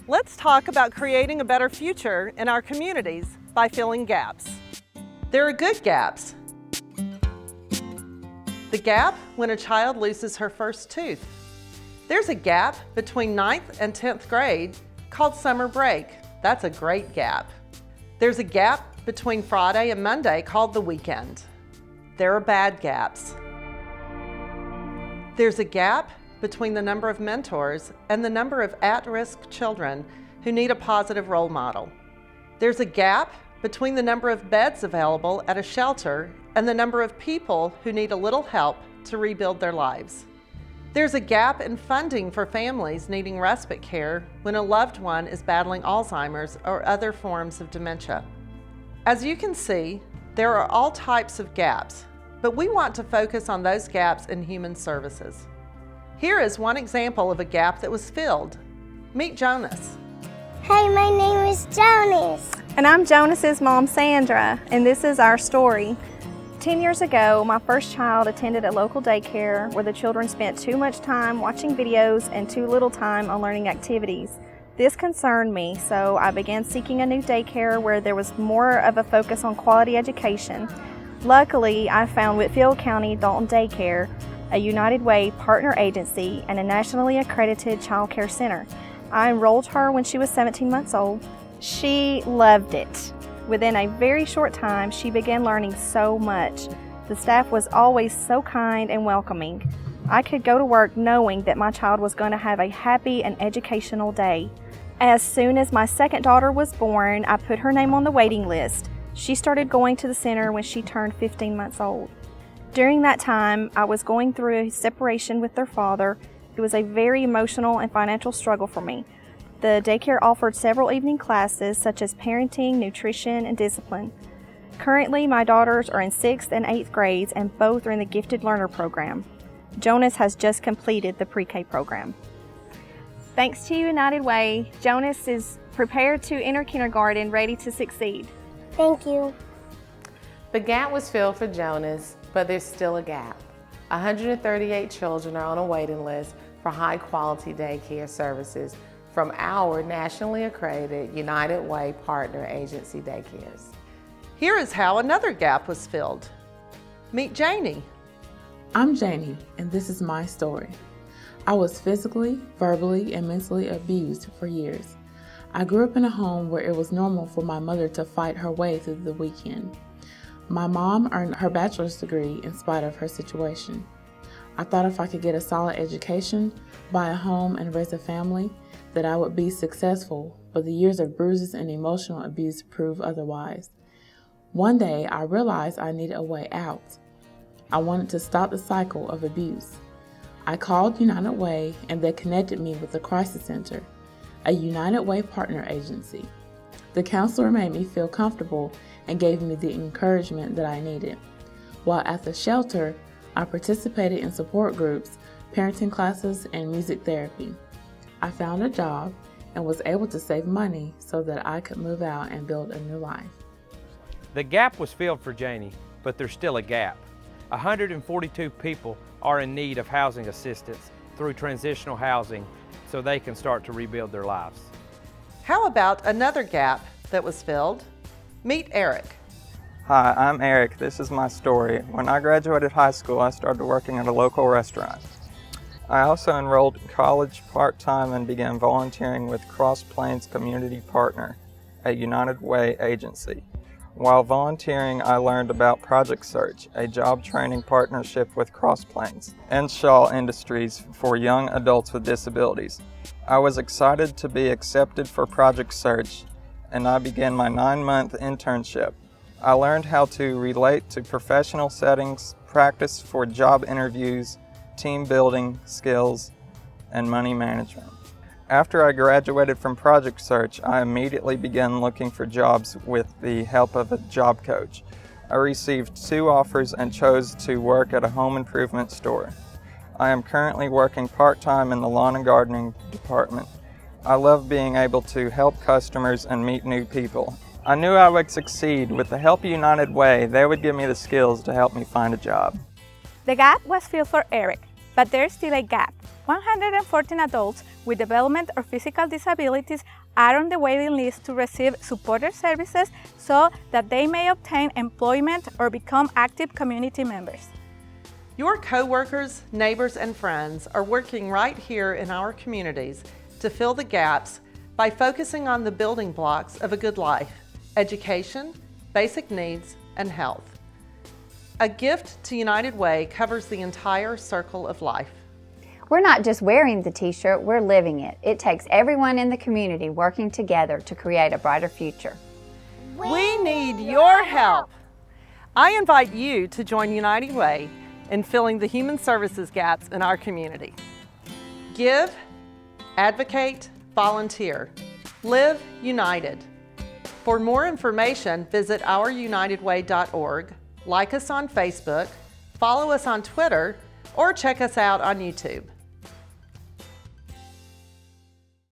Let's talk about creating a better future in our communities by filling gaps. There are good gaps. The gap when a child loses her first tooth. There's a gap between 9th and 10th grade called summer break. That's a great gap. There's a gap between Friday and Monday called the weekend. There are bad gaps. There's a gap between the number of mentors and the number of at-risk children who need a positive role model. There's a gap between the number of beds available at a shelter and the number of people who need a little help to rebuild their lives. There's a gap in funding for families needing respite care when a loved one is battling Alzheimer's or other forms of dementia. As you can see, there are all types of gaps, but we want to focus on those gaps in human services. Here is one example of a gap that was filled. Meet Jonas. Hey, my name is Jonas. And I'm Jonas's mom, Sandra, and this is our story. 10 years ago, my first child attended a local daycare where the children spent too much time watching videos and too little time on learning activities. This concerned me, so I began seeking a new daycare where there was more of a focus on quality education. Luckily, I found Whitfield County Dalton Daycare, a United Way partner agency, and a nationally accredited child care center. I enrolled her when she was 17 months old. She loved it. Within a very short time, she began learning so much. The staff was always so kind and welcoming. I could go to work knowing that my child was going to have a happy and educational day. As soon as my second daughter was born, I put her name on the waiting list. She started going to the center when she turned 15 months old. During that time, I was going through a separation with their father. It was a very emotional and financial struggle for me. The daycare offered several evening classes such as parenting, nutrition, and discipline. Currently, my daughters are in 6th and 8th grades and both are in the Gifted Learner program. Jonas has just completed the pre-K program. Thanks to United Way, Jonas is prepared to enter kindergarten ready to succeed. Thank you. The gap was filled for Jonas, but there's still a gap. 138 children are on a waiting list for high-quality daycare services from our nationally accredited United Way partner agency daycares. Here is how another gap was filled. Meet Janie. I'm Janie, and this is my story. I was physically, verbally, and mentally abused for years. I grew up in a home where it was normal for my mother to fight her way through the weekend. My mom earned her bachelor's degree in spite of her situation. I thought if I could get a solid education, buy a home, and raise a family, that I would be successful, but the years of bruises and emotional abuse proved otherwise. One day, I realized I needed a way out. I wanted to stop the cycle of abuse. I called United Way, and they connected me with the Crisis Center, a United Way partner agency. The counselor made me feel comfortable and gave me the encouragement that I needed. While at the shelter, I participated in support groups, parenting classes, and music therapy. I found a job and was able to save money so that I could move out and build a new life. The gap was filled for Janie, but there's still a gap. 142 people are in need of housing assistance through transitional housing so they can start to rebuild their lives. How about another gap that was filled? Meet Eric. Hi, I'm Eric. This is my story. When I graduated high school, I started working at a local restaurant. I also enrolled in college part-time and began volunteering with Cross Plains Community Partner, a United Way agency. While volunteering, I learned about Project Search, a job training partnership with Cross Plains and Shaw Industries for young adults with disabilities. I was excited to be accepted for Project Search, and I began my 9-month internship. I learned how to relate to professional settings, practice for job interviews, team building skills, and money management. After I graduated from Project Search, I immediately began looking for jobs with the help of a job coach. I received 2 offers and chose to work at a home improvement store. I am currently working part-time in the lawn and gardening department. I love being able to help customers and meet new people. I knew I would succeed. With the help of United Way, they would give me the skills to help me find a job. The gap was filled for Eric. but there's still a gap. 114 adults with development or physical disabilities are on the waiting list to receive supporter services so that they may obtain employment or become active community members. Your coworkers, neighbors, and friends are working right here in our communities to fill the gaps by focusing on the building blocks of a good life: education, basic needs, and health. A gift to United Way covers the entire circle of life. We're not just wearing the t-shirt, we're living it. It takes everyone in the community working together to create a brighter future. We need your help. I invite you to join United Way in filling the human services gaps in our community. Give, advocate, volunteer. Live united. For more information, visit ourunitedway.org, like us on Facebook, follow us on Twitter, or check us out on YouTube.